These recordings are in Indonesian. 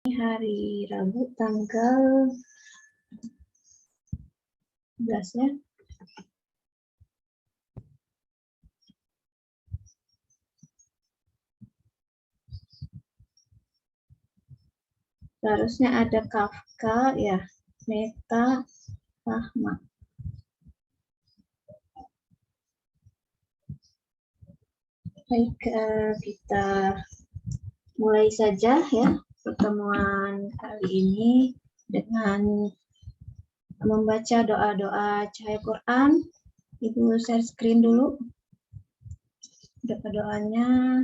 Hari Rabu tanggal 11 ya. Seharusnya ada Kafka ya, Meta, Rahma. Baik, kita mulai saja ya pertemuan kali ini dengan membaca doa-doa cahaya Quran. Ibu share screen dulu. Doa-doanya.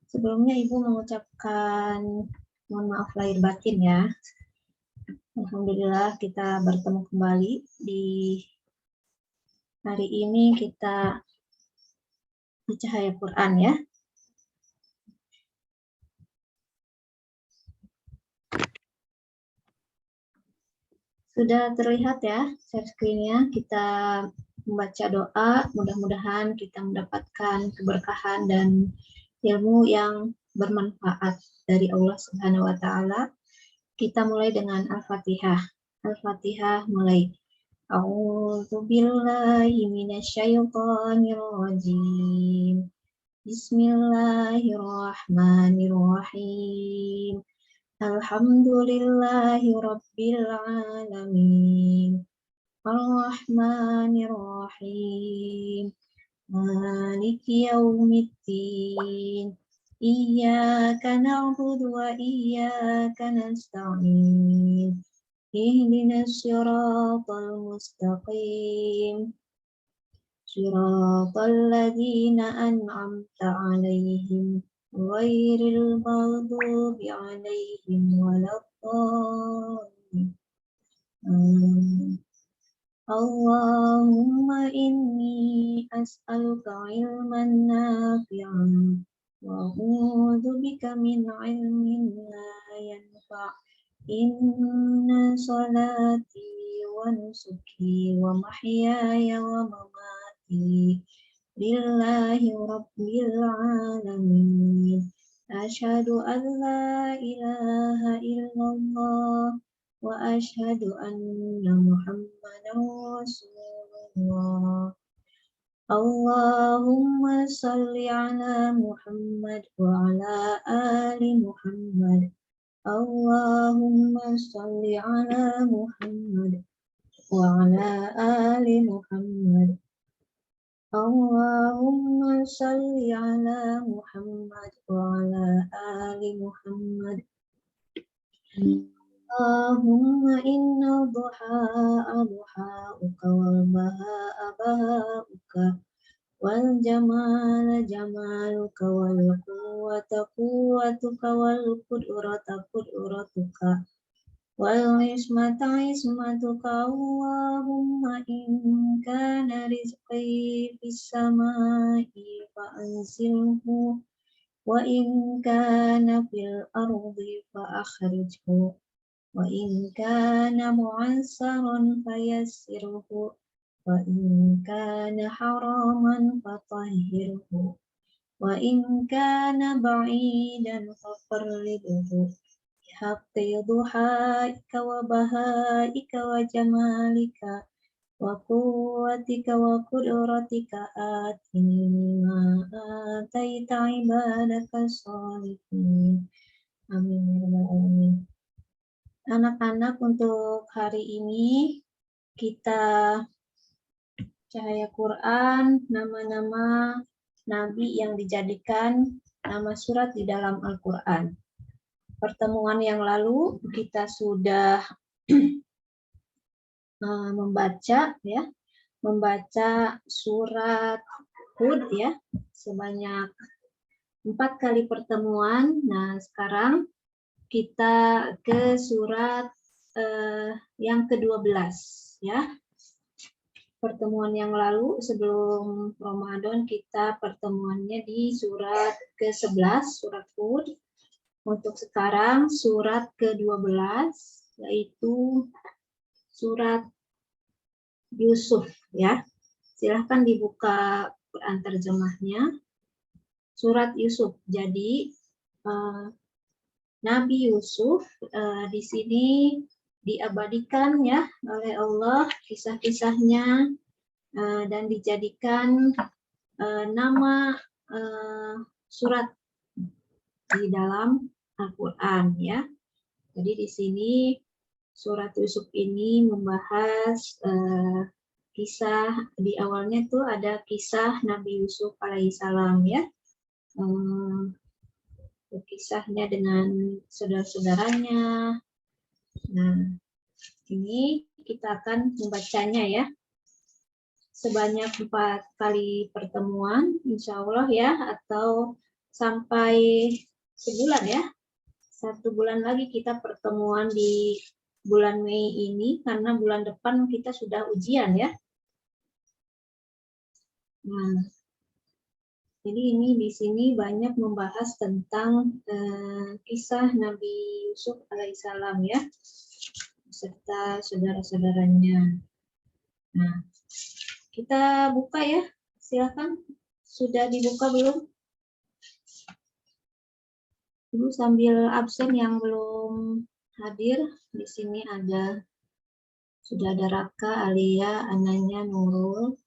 Sebelumnya Ibu mengucapkan mohon maaf lahir batin ya. Alhamdulillah kita bertemu kembali di hari ini, kita di cahaya Quran ya. Sudah terlihat ya share screen-nya. Kita membaca doa, mudah-mudahan kita mendapatkan keberkahan dan ilmu yang bermanfaat dari Allah Subhanahu wa taala. Kita mulai dengan Al-Fatihah. Al-Fatihah mulai. A'udzu billahi minasyaitonir rajim. Bismillahirrahmanirrahim. Alhamdulillahi rabbil alamin. Ar-Rahmanir-Rahim. Maliki yaumiddin. Iyyaka na'budu wa iyyaka nasta'in. Ihdinas siratal mustaqim. Siratal ladzina an'amta 'alaihim ghairil maghdubi 'alaihim waladdallin. Allahumma inni as'aluka ilman nafi'an wa a'udzu bika min ilmin la yanfa'. Inna salati wa nusuki wa mahyaya wa mamati lillahi rabbil alamin. Asyhadu an la ilaha illallah wa asyhadu anna Muhammadan Rasulullah. Allahumma salli ala Muhammad wa ala ali Muhammad. Allahumma salli ala Muhammad wa ala ali Muhammad. Allahumma salli ala Muhammad wa ala ali Muhammad. Allahumma inna duha'a duha'uka wal baha'a baha'uka wal jamala jamaluka wal quwwata quwwatuka wal qudrata qudratuka wal ismata ismatuka. Allahumma in kana rizqi fis samai fa anzilhu wa in kana fil ardi fa akhrijhu wa in kana mu'assaran fayassirhu wa in kana haraman fatahhirhu wa in kana ba'idan faqarribhu bihaqqi duhaika wa bahaika wa jamalika wa quwwatika wa qudratika atini ma ataita ibadaka sholihin. Amin ya rabbal alamin. Anak-anak, untuk hari ini kita cahaya Quran, nama-nama nabi yang dijadikan nama surat di dalam Al-Quran. Pertemuan yang lalu kita sudah membaca surat Hud ya, sebanyak 4 kali pertemuan. Nah, sekarang kita ke surat yang ke-12 ya. Pertemuan yang lalu sebelum Ramadan kita pertemuannya di surat ke-11, surat Hud. Untuk sekarang surat ke-12 yaitu surat Yusuf ya. Silahkan dibuka Quran terjemahnya. Surat Yusuf. Jadi Nabi Yusuf di sini diabadikan ya oleh Allah kisah-kisahnya dan dijadikan nama surat di dalam Al-Quran ya. Jadi di sini surat Yusuf ini membahas kisah di awalnya tuh ada kisah Nabi Yusuf alaihissalam ya. Kisahnya dengan saudara-saudaranya. Nah, ini kita akan membacanya ya. Sebanyak 4 kali pertemuan, insya Allah ya, atau sampai sebulan ya. 1 bulan lagi kita pertemuan di bulan Mei ini, karena bulan depan kita sudah ujian ya. Nah, jadi ini di sini banyak membahas tentang kisah Nabi Yusuf alaihissalam ya, beserta saudara-saudaranya. Nah, kita buka ya, silakan. Sudah dibuka belum? Ibu sambil absen yang belum hadir, di sini sudah ada Raka, Alia, Ananya, Nurul.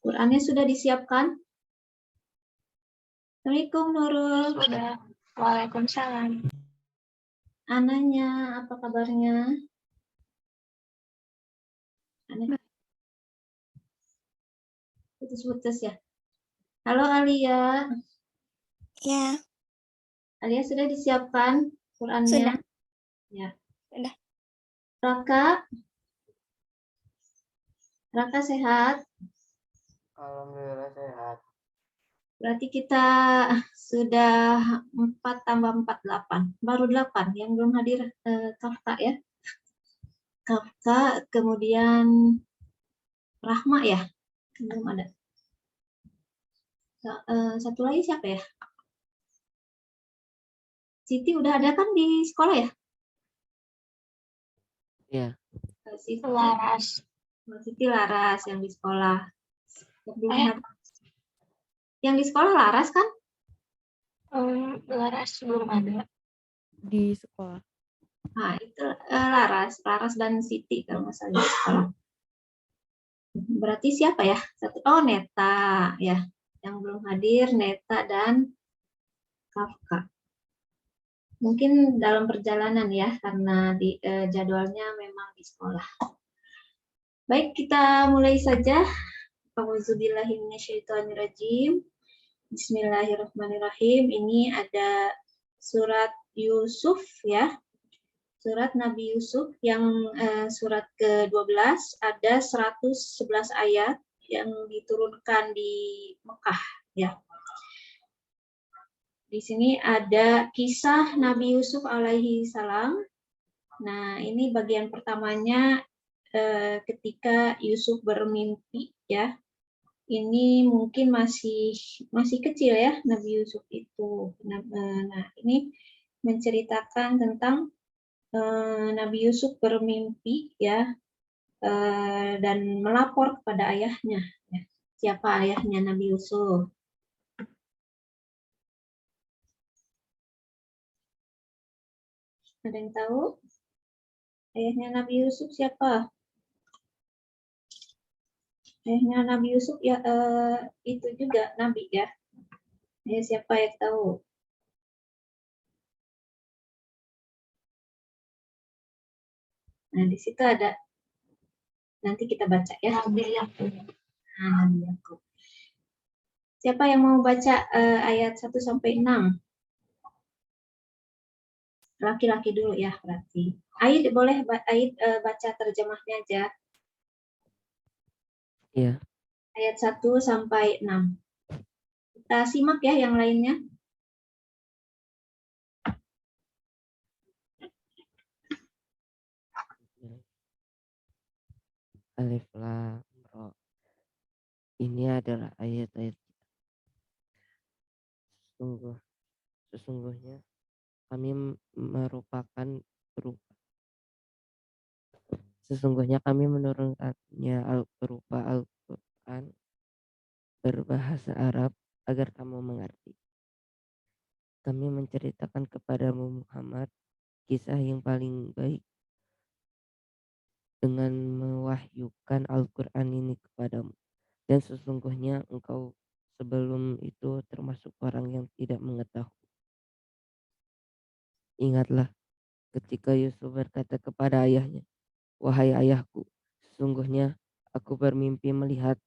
Qurannya sudah disiapkan? Assalamualaikum Nurul. Sudah. Waalaikumsalam. Ananya, apa kabarnya? Aneh. Putus-putus ya. Halo Alia. Ya. Alia sudah disiapkan Qurannya? Sudah. Ya. Sudah. Raka sehat? Alhamdulillah sehat. Berarti kita sudah 4 tambah 4, 8. Baru 8 yang belum hadir Kakak ya. Kakak, kemudian Rahma ya? Belum ada. Satu lagi siapa ya? Siti udah ada kan di sekolah ya? Iya. Laras. Siti Laras yang di sekolah. Yang di sekolah Laras kan? Laras belum ada. Di sekolah. Nah, itu Laras dan Siti kalau nggak salah di sekolah. Berarti siapa ya? Oh, Neta ya. Yang belum hadir Neta dan Kafka. Mungkin dalam perjalanan ya, karena jadwalnya memang di sekolah. Baik, kita mulai saja. Auzubillahiminasyaitonirrajim. Bismillahirrahmanirrahim. Ini ada surat Yusuf ya. Surat Nabi Yusuf yang surat ke-12 ada 111 ayat yang diturunkan di Mekah ya. Di sini ada kisah Nabi Yusuf alaihi salam. Nah, ini bagian pertamanya ketika Yusuf bermimpi ya. Ini mungkin masih kecil ya Nabi Yusuf itu. Nah, ini menceritakan tentang Nabi Yusuf bermimpi ya dan melapor kepada ayahnya. Ya. Siapa ayahnya Nabi Yusuf? Ada yang tahu? Ayahnya Nabi Yusuf siapa? Ayahnya Nabi Yusuf ya itu juga Nabi ya. Ya siapa yang tahu? Nah di situ ada. Nanti kita baca ya. Nabi Yakub. Nah, Nabi Yakub. Siapa yang mau baca ayat 1 sampai 6? Laki-laki dulu ya berarti. Aid boleh baca terjemahnya aja. Iya. Ayat 1 sampai 6. Kita simak ya yang lainnya. Alif Lam Ra. Ini adalah ayat-ayat sesungguhnya kami merupakan berupa Sesungguhnya kami menurunkannya berupa Al-Quran berbahasa Arab agar kamu mengerti. Kami menceritakan kepadamu Muhammad kisah yang paling baik dengan mewahyukan Al-Quran ini kepadamu. Dan sesungguhnya engkau sebelum itu termasuk orang yang tidak mengetahui. Ingatlah ketika Yusuf berkata kepada ayahnya, "Wahai ayahku, sesungguhnya aku bermimpi melihat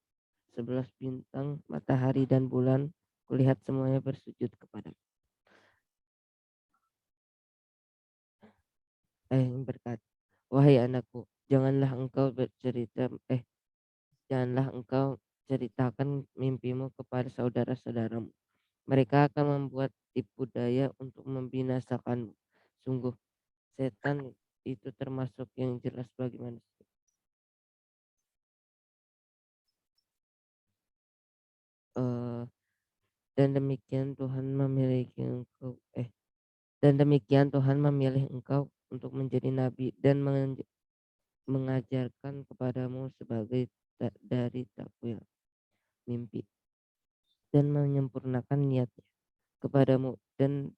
11 bintang, matahari dan bulan, kulihat semuanya bersujud kepada." Berkata, "Wahai anakku, janganlah engkau ceritakan mimpimu kepada saudara-saudaramu. Mereka akan membuat tipu daya untuk membinasakanmu. Sungguh, setan itu termasuk yang jelas bagi manusia." Eh, dan demikian Tuhan memilih engkau untuk menjadi nabi dan mengajarkan kepadamu sebagai dari takwil mimpi dan menyempurnakan niatnya kepadamu dan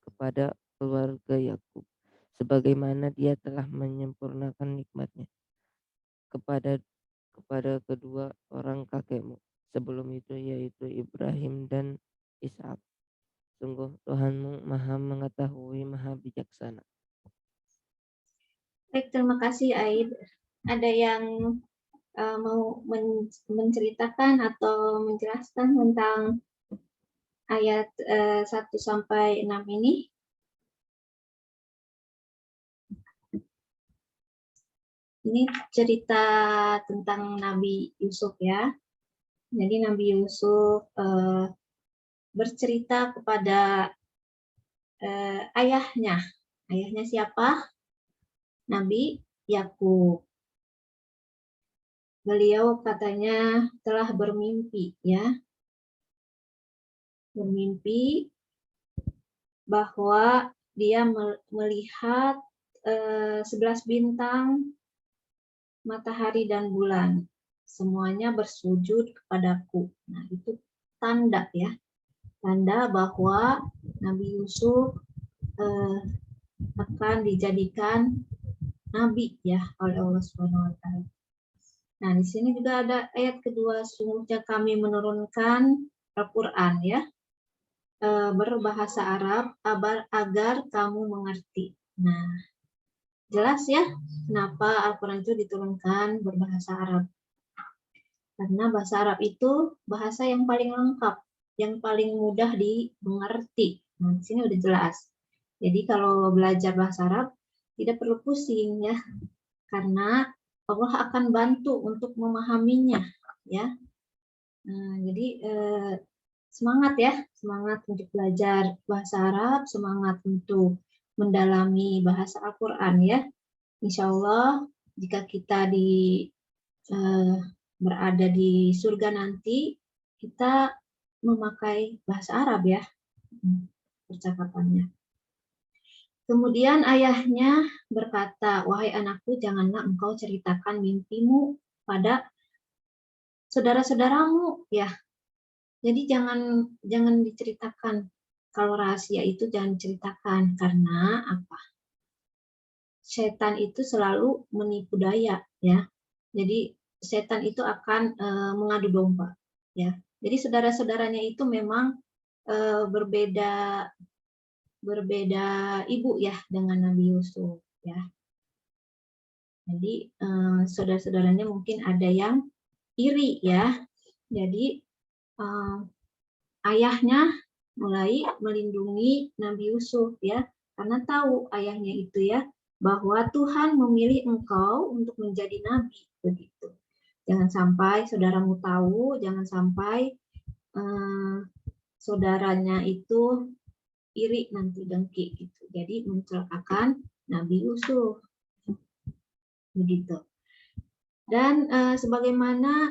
kepada keluarga Yakub sebagaimana dia telah menyempurnakan nikmatnya kepada kepada kedua orang kakekmu sebelum itu, yaitu Ibrahim dan Ishak. Sungguh Tuhanmu Maha mengetahui, Maha bijaksana. Baik, terima kasih Aid. Ada yang mau menceritakan atau menjelaskan tentang ayat 1 sampai 6 ini? Ini cerita tentang Nabi Yusuf ya. Jadi Nabi Yusuf bercerita kepada ayahnya. Ayahnya siapa? Nabi Yakub. Beliau katanya telah bermimpi ya. Bermimpi bahwa dia melihat 11 bintang, matahari dan bulan. Semuanya bersujud kepadaku. Nah, itu tanda ya. Tanda bahwa Nabi Yusuf akan dijadikan nabi ya oleh Allah Subhanahu wa taala. Nah, di sini juga ada ayat kedua, sungguhnya kami menurunkan Al-Qur'an ya berbahasa Arab agar kamu mengerti. Nah, jelas ya kenapa Al-Qur'an itu diturunkan berbahasa Arab. Karena bahasa Arab itu bahasa yang paling lengkap, yang paling mudah dimengerti. Nah, di sini udah jelas. Jadi kalau belajar bahasa Arab tidak perlu pusing ya, karena Allah akan bantu untuk memahaminya ya. Nah, jadi semangat ya, semangat untuk belajar bahasa Arab, semangat untuk mendalami bahasa Al-Quran ya. Insya Allah jika kita berada di surga nanti, kita memakai bahasa Arab ya percakapannya. Kemudian ayahnya berkata, "Wahai anakku, janganlah engkau ceritakan mimpimu pada saudara-saudaramu ya." Jadi jangan diceritakan. Kalau rahasia itu jangan diceritakan, karena apa? Setan itu selalu menipu daya ya. Jadi setan itu akan mengadu domba ya. Jadi saudara-saudaranya itu memang berbeda ibu ya dengan Nabi Yusuf ya. Jadi saudara-saudaranya mungkin ada yang iri ya. Jadi ayahnya mulai melindungi Nabi Yusuf ya, karena tahu ayahnya itu ya bahwa Tuhan memilih engkau untuk menjadi nabi begitu. Jangan sampai saudaramu tahu, jangan sampai saudaranya itu iri nanti dengki gitu. Jadi mencelakakan Nabi Yusuf begitu. Dan sebagaimana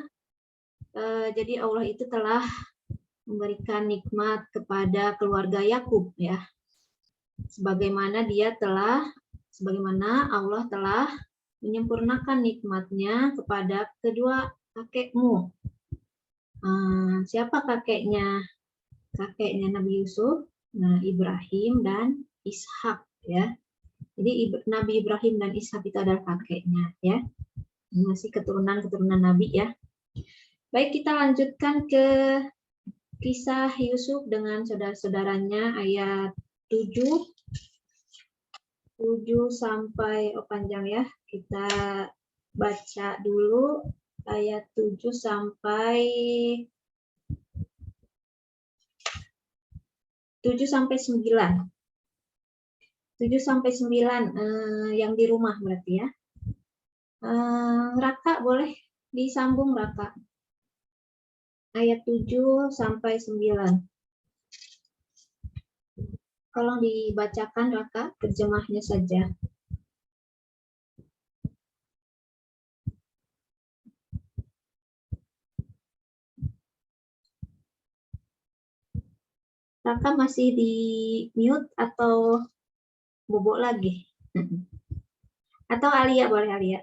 jadi Allah itu telah memberikan nikmat kepada keluarga Yakub ya. Sebagaimana Allah telah menyempurnakan nikmatnya kepada kedua kakekmu. Siapa kakeknya? Kakeknya Nabi Yusuf, nah Ibrahim dan Ishak ya. Jadi Nabi Ibrahim dan Ishak itu adalah kakeknya ya. Masih keturunan Nabi ya. Baik, kita lanjutkan ke kisah Yusuf dengan saudara-saudaranya ayat 7 sampai panjang ya. Kita baca dulu ayat 7 sampai 9. 7 sampai 9 yang di rumah berarti ya. Raka boleh disambung Raka. Ayat 7 sampai 9. Tolong dibacakan Raka, terjemahnya saja. Raka masih di mute atau bobok lagi? Atau Alia, boleh Alia.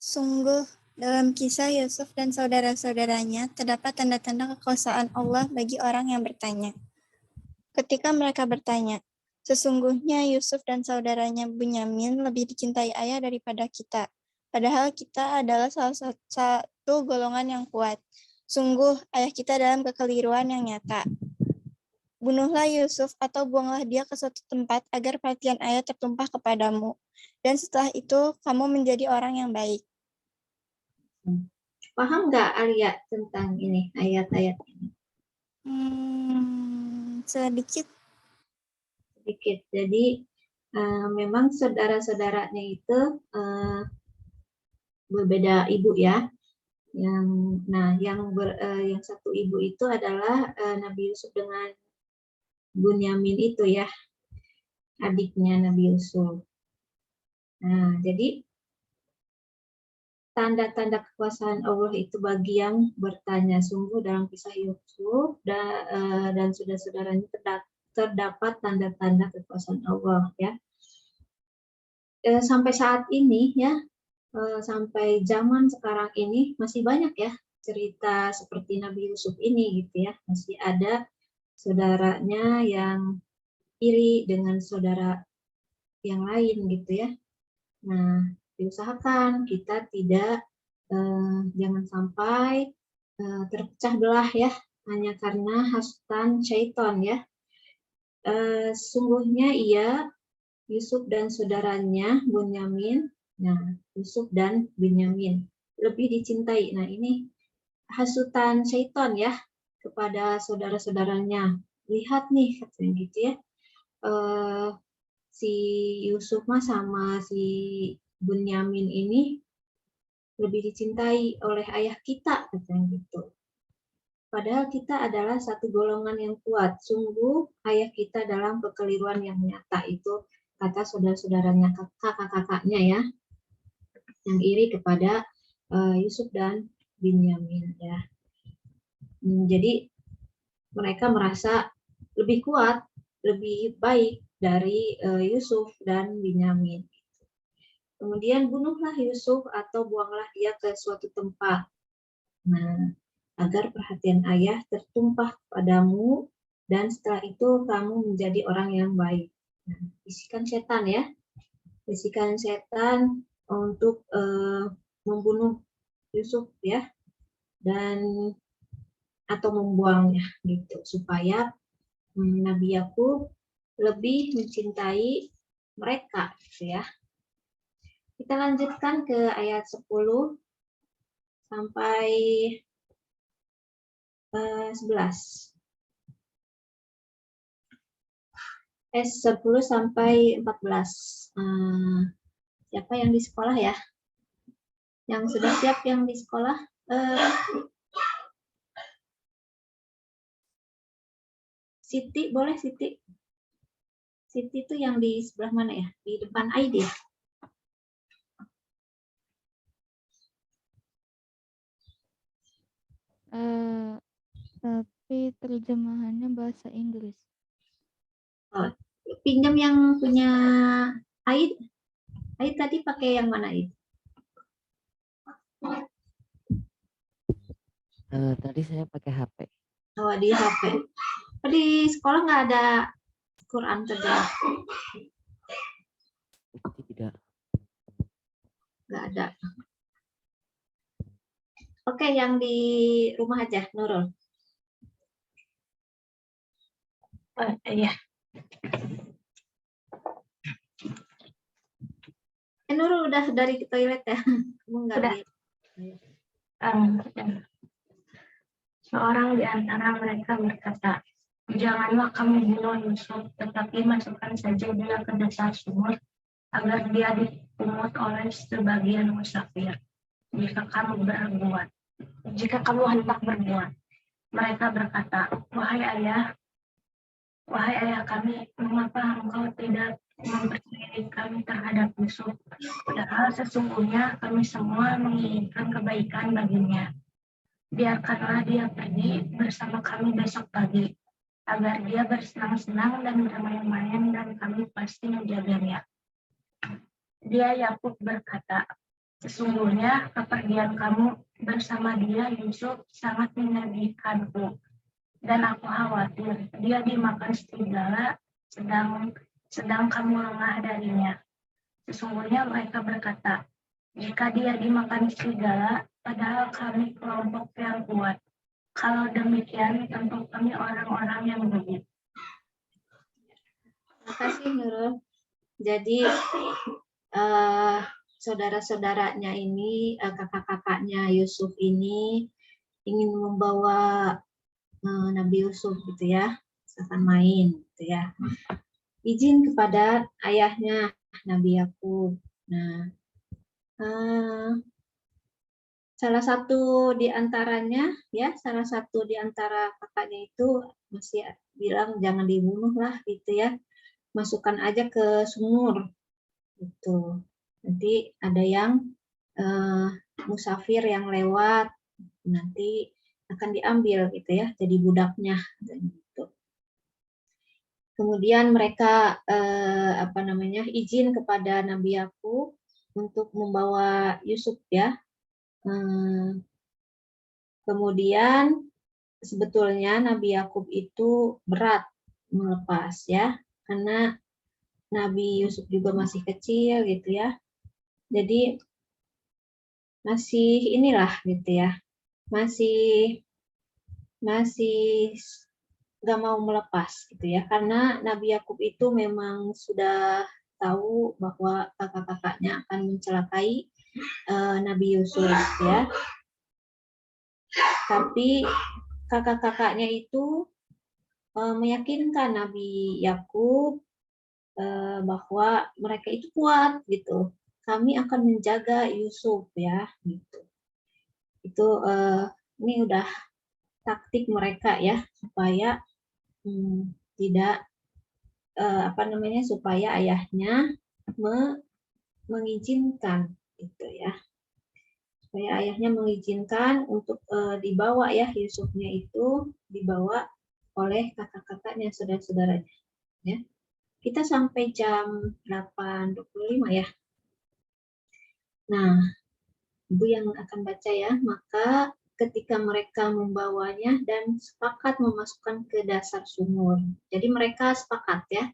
Sungguh, dalam kisah Yusuf dan saudara-saudaranya terdapat tanda-tanda kekuasaan Allah bagi orang yang bertanya. Ketika mereka bertanya, sesungguhnya Yusuf dan saudaranya Bunyamin lebih dicintai ayah daripada kita. Padahal kita adalah salah satu golongan yang kuat. Sungguh, ayah kita dalam kekeliruan yang nyata. Bunuhlah Yusuf atau buanglah dia ke suatu tempat agar perhatian ayah tertumpah kepadamu. Dan setelah itu, kamu menjadi orang yang baik. Paham nggak Alia tentang ini ayat-ayat ini? Sedikit. Jadi memang saudara-saudaranya itu berbeda ibu ya. Yang satu ibu itu adalah Nabi Yusuf dengan Bunyamin itu ya, adiknya Nabi Yusuf. Nah, jadi tanda-tanda kekuasaan Allah itu bagi yang bertanya. Sungguh dalam kisah Yusuf dan saudara-saudaranya terdapat tanda-tanda kekuasaan Allah ya. Sampai saat ini ya, sampai zaman sekarang ini masih banyak ya cerita seperti Nabi Yusuf ini gitu ya. Masih ada saudaranya yang iri dengan saudara yang lain gitu ya. Nah, diusahakan kita tidak jangan sampai terpecah belah ya hanya karena hasutan syaitan ya. Sungguhnya ia Yusuf dan saudaranya Bunyamin, nah Yusuf dan Bunyamin lebih dicintai. Nah ini hasutan syaitan ya kepada saudara-saudaranya. Lihat nih katanya gitu ya. Si Yusuf mah sama si Bunyamin ini lebih dicintai oleh ayah kita, katanya gitu. Padahal kita adalah satu golongan yang kuat. Sungguh ayah kita dalam kekeliruan yang nyata itu, kata saudara-saudaranya, kakak-kakaknya ya, yang iri kepada Yusuf dan Binyamin ya. Jadi mereka merasa lebih kuat, lebih baik dari Yusuf dan Binyamin. Kemudian bunuhlah Yusuf atau buanglah dia ke suatu tempat. Nah, agar perhatian ayah tertumpah padamu dan setelah itu kamu menjadi orang yang baik. Nah, bisikan setan ya. Bisikan setan untuk membunuh Yusuf ya. Dan atau membuangnya gitu supaya Nabi Yakub lebih mencintai mereka gitu ya. Kita lanjutkan ke ayat 10 sampai 11. 10 sampai 14. Siapa yang di sekolah ya? Yang sudah siap yang di sekolah? Siti, boleh Siti? Siti itu yang di sebelah mana ya? Di depan ID ya? Tapi terjemahannya bahasa Inggris. Oh, pinjam yang punya Aid. Aid tadi pakai yang mana, Aid? Tadi saya pakai HP. Oh, di HP. Oh, di sekolah nggak ada Quran terjemah? Tidak. Nggak ada. Oke, yang di rumah aja, Nurul. Iya. Nurul udah dari toilet ya? Kamu nggak Udah. lihat? Dan seorang di antara mereka berkata, janganlah kamu bunuh Yusuf, tetapi masukkan saja dia ke dasar sumur agar dia dipungut oleh sebagian musafir. Jika kamu hendak berbuat. Mereka berkata, wahai ayah kami, mengapa engkau tidak mempercayai kami terhadap Yusuf? Padahal sesungguhnya kami semua menginginkan kebaikan baginya. Biarkanlah dia pergi bersama kami besok pagi, agar dia bersenang-senang dan bermain-main, dan kami pasti menjaganya. Dia Yakub berkata, sesungguhnya kepergian kamu bersama dia Yusuf sangat menyedihkanku, dan aku khawatir dia dimakan serigala sedang kamu lengah darinya. Sesungguhnya mereka berkata, jika dia dimakan serigala, padahal kami kelompok yang kuat. Kalau demikian, tentu kami orang-orang yang baik. Terima kasih, Nurul. Jadi saudara-saudaranya ini, kakak-kakaknya Yusuf ini ingin membawa Nabi Yusuf gitu ya, misalkan main gitu ya. Izin kepada ayahnya Nabi Yakub. Nah, salah satu di antaranya ya, salah satu di antara kakaknya itu masih bilang jangan dibunuh lah gitu ya. Masukkan aja ke sumur gitu. Nanti ada yang musafir yang lewat, nanti akan diambil gitu ya, jadi budaknya gitu. Kemudian mereka izin kepada Nabi Yakub untuk membawa Yusuf ya. Kemudian sebetulnya Nabi Yakub itu berat melepas ya, karena Nabi Yusuf juga masih kecil gitu ya. Jadi masih inilah gitu ya, masih nggak mau melepas gitu ya, karena Nabi Yakub itu memang sudah tahu bahwa kakak-kakaknya akan mencelakai Nabi Yusuf ya. Tapi kakak-kakaknya itu meyakinkan Nabi Yakub bahwa mereka itu kuat gitu. Kami akan menjaga Yusuf ya gitu. Itu ini udah taktik mereka ya, supaya tidak supaya ayahnya mengizinkan gitu ya. Supaya ayahnya mengizinkan untuk dibawa ya, Yusufnya itu dibawa oleh kakak-kakaknya, saudara-saudaranya ya. Kita sampai jam 8.25 ya. Nah, Ibu yang akan baca ya. Maka ketika mereka membawanya dan sepakat memasukkan ke dasar sumur. Jadi mereka sepakat ya,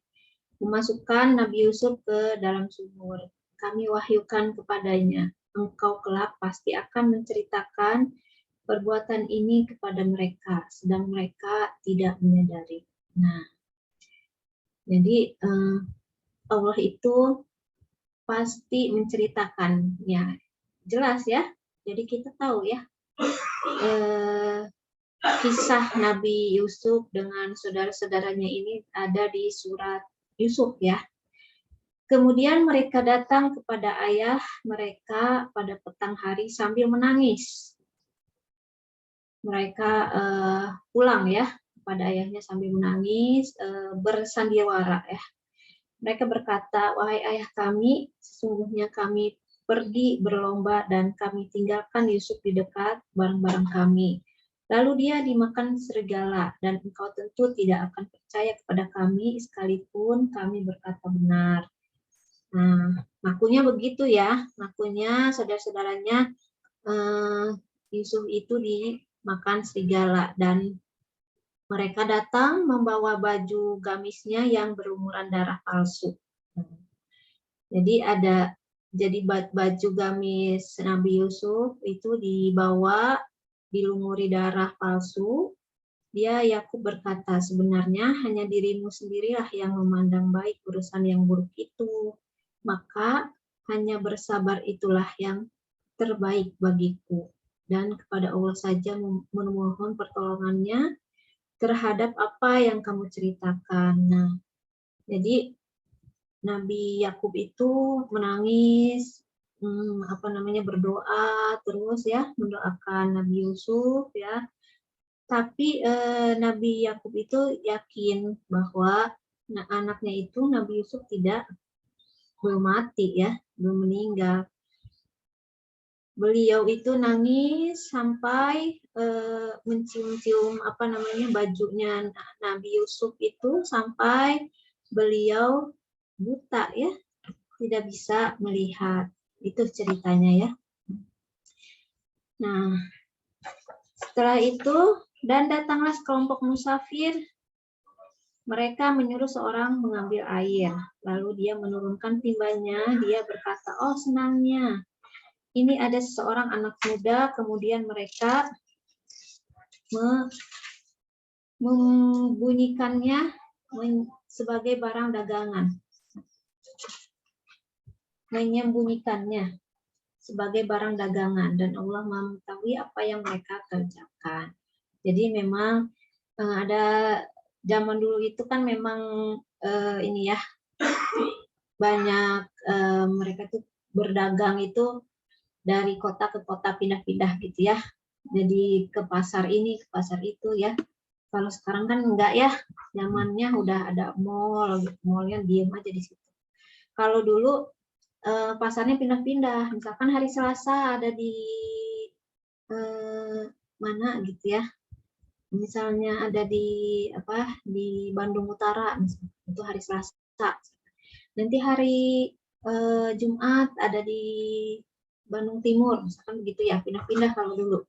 memasukkan Nabi Yusuf ke dalam sumur. Kami wahyukan kepadanya, engkau kelak pasti akan menceritakan perbuatan ini kepada mereka, sedang mereka tidak menyadari. Nah, jadi Allah itu pasti menceritakan, ya jelas ya. Jadi kita tahu ya, kisah Nabi Yusuf dengan saudara-saudaranya ini ada di surat Yusuf ya. Kemudian mereka datang kepada ayah mereka pada petang hari sambil menangis. Mereka pulang ya kepada ayahnya sambil menangis, bersandiwara ya. Mereka berkata, wahai ayah kami, sesungguhnya kami pergi berlomba dan kami tinggalkan Yusuf di dekat barang-barang kami. Lalu dia dimakan serigala, dan engkau tentu tidak akan percaya kepada kami sekalipun kami berkata benar. Nah, ngakunya begitu ya, ngakunya saudara-saudaranya Yusuf itu dimakan serigala, dan mereka datang membawa baju gamisnya yang berlumuran darah palsu. Jadi baju gamis Nabi Yusuf itu dibawa dilumuri darah palsu. Dia Yakub berkata, sebenarnya hanya dirimu sendirilah yang memandang baik urusan yang buruk itu. Maka hanya bersabar itulah yang terbaik bagiku. Dan kepada Allah saja memohon pertolongannya terhadap apa yang kamu ceritakan. Nah, jadi Nabi Yakub itu menangis, berdoa terus ya, mendoakan Nabi Yusuf ya. Tapi Nabi Yakub itu yakin bahwa anaknya itu Nabi Yusuf belum mati ya, belum meninggal. Beliau itu nangis sampai mencium-cium bajunya Nabi Yusuf itu sampai beliau buta ya, tidak bisa melihat. Itu ceritanya ya. Nah, setelah itu, dan datanglah sekelompok musafir, mereka menyuruh seorang mengambil air. Lalu dia menurunkan timbanya, dia berkata, oh senangnya, ini ada seseorang anak muda, kemudian mereka membunyikannya sebagai barang dagangan. Menyembunyikannya sebagai barang dagangan, dan Allah mengetahui apa yang mereka kerjakan. Jadi memang ada zaman dulu itu kan memang banyak mereka tuh berdagang itu dari kota ke kota, pindah-pindah gitu ya. Jadi ke pasar ini, ke pasar itu ya. Kalau sekarang kan enggak ya, zamannya udah ada mall, mallnya diem aja di situ. Kalau dulu pasarnya pindah-pindah, misalkan hari Selasa ada di mana gitu ya, misalnya ada di Bandung Utara, misalnya, itu hari Selasa. Nanti hari Jumat ada di Bandung Timur, misalkan begitu ya, pindah-pindah kalau dulu.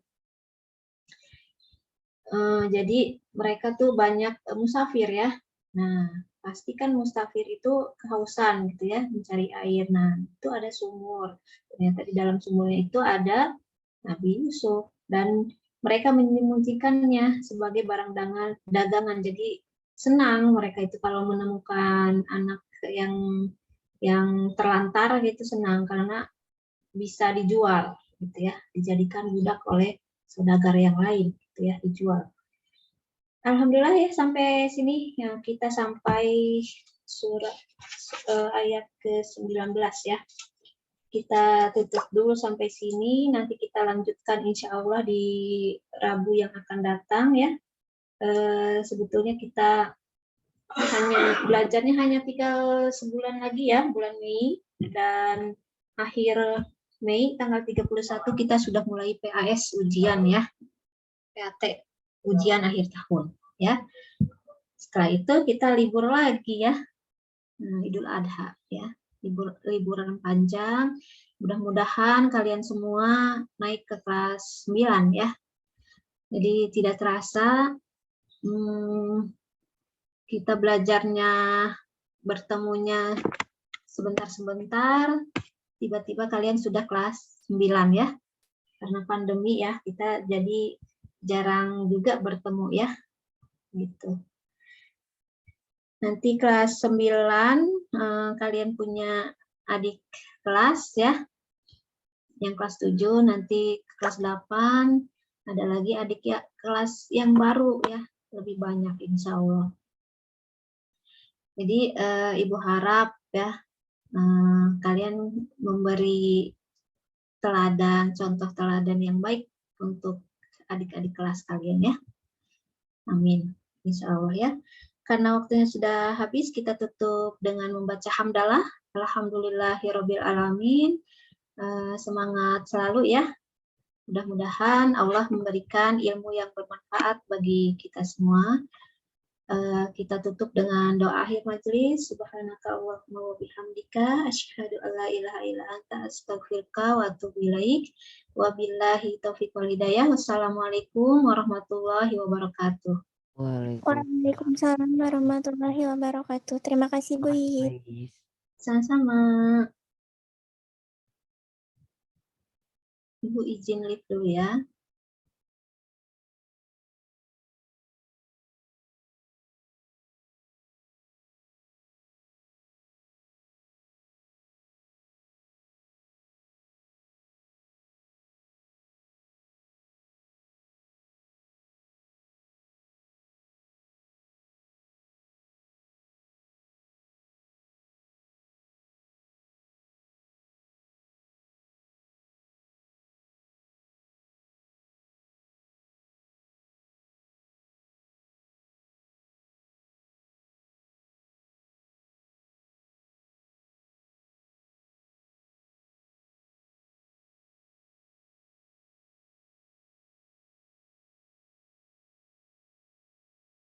Jadi mereka tuh banyak musafir ya. Nah, pasti kan musafir itu kehausan gitu ya, mencari air. Nah, itu ada sumur. Ternyata di dalam sumurnya itu ada Nabi Yusuf, dan mereka menyembunyikannya sebagai barang dagangan. Jadi senang mereka itu kalau menemukan anak yang terlantar gitu, senang karena bisa dijual gitu ya, dijadikan budak oleh saudagar yang lain gitu ya, dijual. Alhamdulillah ya, sampai sini ya, kita sampai surat ayat ke-19 ya. Kita tutup dulu sampai sini, nanti kita lanjutkan insya Allah di Rabu yang akan datang ya. Sebetulnya kita belajarnya hanya tinggal sebulan lagi ya, bulan Mei, dan akhir Mei tanggal 31 kita sudah mulai PAS ujian ya, PAT ujian akhir tahun ya. Setelah itu kita libur lagi ya, Idul Adha ya, liburan panjang. Mudah-mudahan kalian semua naik ke kelas 9 ya. Jadi tidak terasa kita belajarnya, bertemunya sebentar-sebentar, tiba-tiba kalian sudah kelas 9 ya. Karena pandemi ya, kita jadi jarang juga bertemu ya, gitu. Nanti kelas 9 kalian punya adik kelas ya, yang kelas 7, nanti kelas 8 ada lagi adik ya kelas yang baru ya, lebih banyak insya Allah. Jadi Ibu harap ya kalian memberi teladan, contoh teladan yang baik untuk adik-adik kelas kalian ya. Amin. Insya Allah ya. Karena waktunya sudah habis, kita tutup dengan membaca hamdalah. Alhamdulillahirobbilalamin. Semangat selalu ya Mudah-mudahan Allah memberikan ilmu yang bermanfaat bagi kita semua. Kita tutup dengan doa akhir majelis. Subhanaka Allahumma wa bihamdika asyhadu an la ilaha illa anta astaghfiruka wa atubu ilaik. Wabillahi taufiq wal hidayah. Wassalamualaikum warahmatullahi wabarakatuh. Waalaikumsalam warahmatullahi wabarakatuh. Terima kasih Bu Iit. Ais. Sama-sama. Ibu izin live dulu ya.